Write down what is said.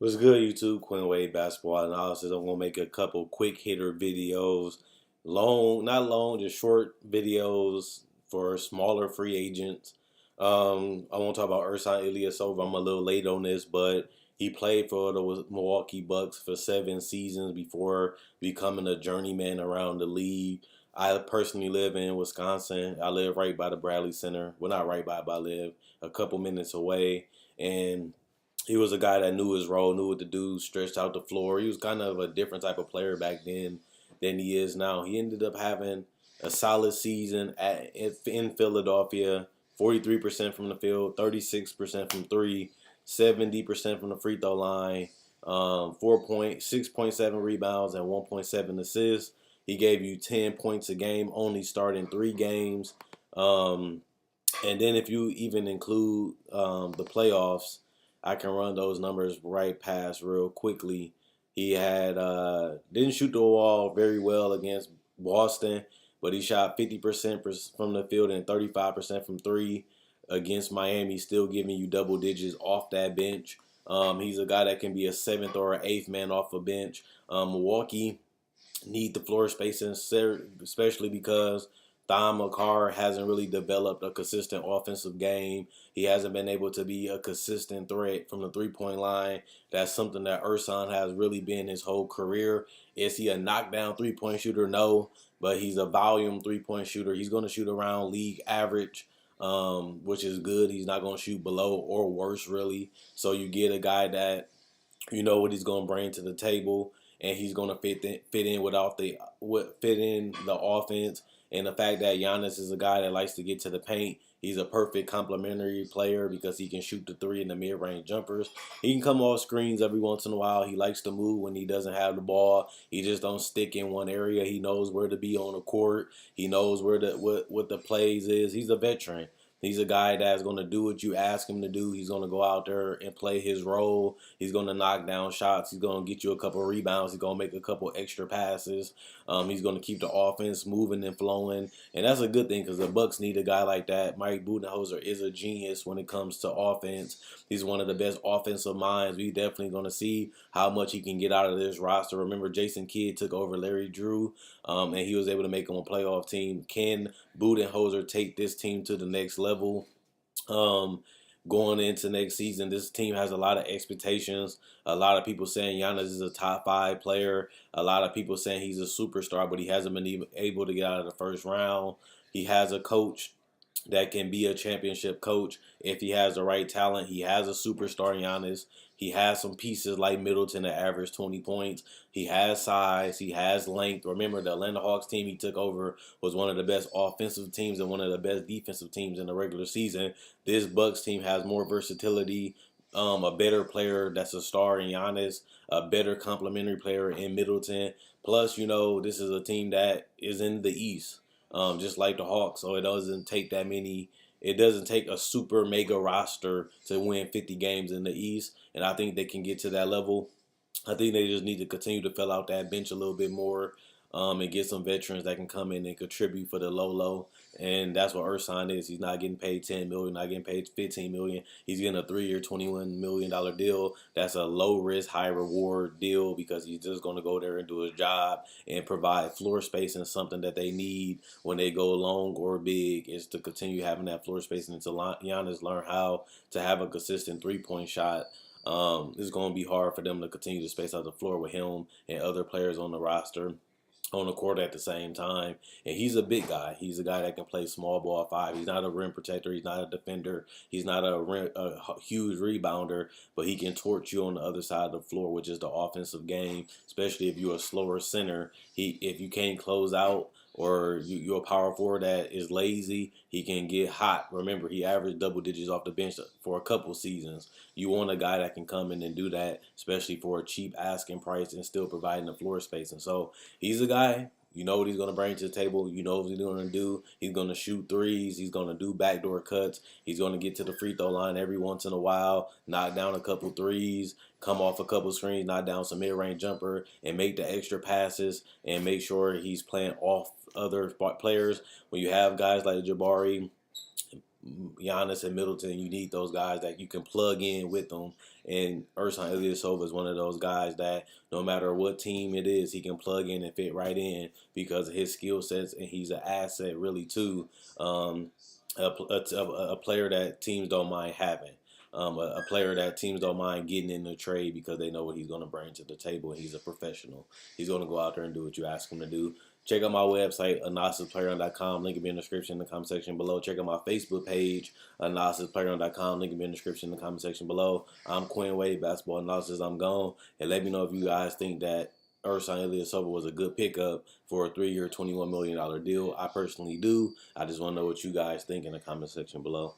What's good, YouTube? Quinn Wade Basketball Analysis. I'm gonna make a couple quick hitter videos, long, not long, just short videos for smaller free agents. I want to talk about Ersan IIyasova. I'm a little late on this, but he played for the Milwaukee Bucks for 7 seasons before becoming a journeyman around the league. I personally live in Wisconsin. I live right by the Bradley Center. Well, not right by, but I live a couple minutes away, and he was a guy that knew his role, knew what to do, stretched out the floor. He was kind of a different type of player back then than he is now. He ended up having a solid season in Philadelphia, 43% from the field, 36% from three, 70% from the free throw line, 6.7 rebounds and 1.7 assists. He gave you 10 points a game, only starting 3 games. And then if you even include the playoffs, I can run those numbers right past real quickly. He had didn't shoot the wall very well against Boston, but he shot 50% from the field and 35% from three against Miami, still giving you double digits off that bench. He's a guy that can be a seventh or an eighth man off a bench. Milwaukee need the floor space, especially because Thon McCarr hasn't really developed a consistent offensive game. He hasn't been able to be a consistent threat from the three-point line. That's something that Ersan has really been his whole career. Is he a knockdown three-point shooter? No, but he's a volume three-point shooter. He's going to shoot around league average, which is good. He's not going to shoot below or worse, really. So you get a guy that you know what he's going to bring to the table, and he's going to fit in the offense. And the fact that Giannis is a guy that likes to get to the paint, he's a perfect complementary player because he can shoot the three and the mid-range jumpers. He can come off screens every once in a while. He likes to move when he doesn't have the ball. He just don't stick in one area. He knows where to be on the court. He knows what the plays is. He's a veteran. He's a guy that's going to do what you ask him to do. He's going to go out there and play his role. He's going to knock down shots. He's going to get you a couple of rebounds. He's going to make a couple extra passes. He's going to keep the offense moving and flowing. And that's a good thing because the Bucks need a guy like that. Mike Budenholzer is a genius when it comes to offense. He's one of the best offensive minds. We definitely going to see how much he can get out of this roster. Remember, Jason Kidd took over Larry Drew, and he was able to make him a playoff team. Can Budenholzer take this team to the next level? Going into next season, this team has a lot of expectations. A lot of people saying Giannis is a top 5 player. A lot of people saying he's a superstar, but he hasn't been even able to get out of the first round. He has a coach that can be a championship coach if he has the right talent. He has a superstar Giannis. He has some pieces like Middleton that average 20 points. He has size. He has length. Remember, the Atlanta Hawks team he took over was one of the best offensive teams and one of the best defensive teams in the regular season. This Bucks team has more versatility, a better player that's a star in Giannis, a better complementary player in Middleton. Plus, this is a team that is in the East, just like the Hawks. So it doesn't take that many. It doesn't take a super mega roster to win 50 games in the East, and I think they can get to that level. I think they just need to continue to fill out that bench a little bit more, and get some veterans that can come in and contribute for the low. And that's what Ersan is. He's not getting paid $10 million, not getting paid $15 million. He's getting a 3-year, $21 million deal. That's a low risk, high reward deal because he's just going to go there and do his job and provide floor space, and something that they need when they go long or big is to continue having that floor space and to Giannis learn how to have a consistent 3-point shot. It's going to be hard for them to continue to space out the floor with him and other players on the roster on the court at the same time. And he's a big guy. He's a guy that can play small ball 5. He's not a rim protector. He's not a defender. He's not a huge rebounder, but he can torch you on the other side of the floor, which is the offensive game, especially if you're a slower center. If you can't close out, or you're a power forward that is lazy, he can get hot. Remember, he averaged double digits off the bench for a couple seasons. You want a guy that can come in and do that, especially for a cheap asking price and still providing the floor space. And so he's a guy, you know what he's going to bring to the table. You know what he's going to do. He's going to shoot threes. He's going to do backdoor cuts. He's going to get to the free throw line every once in a while, knock down a couple threes, come off a couple screens, knock down some mid-range jumper, and make the extra passes and make sure he's playing off other players. When you have guys like Jabari, Giannis and Middleton, you need those guys that you can plug in with them. And Ersan IIyasova is one of those guys that no matter what team it is, he can plug in and fit right in because of his skill sets, and he's an asset really too. A player that teams don't mind having. A player that teams don't mind getting in the trade because they know what he's going to bring to the table, and he's a professional. He's going to go out there and do what you ask him to do. Check out my website, analysisplayground.com. Link will be in the description in the comment section below. Check out my Facebook page, analysisplayground.com. Link will be in the description in the comment section below. I'm Quinn Wade, basketball analysis. I'm gone. And let me know if you guys think that Ersan IIyasova was a good pickup for a 3-year, $21 million deal. I personally do. I just want to know what you guys think in the comment section below.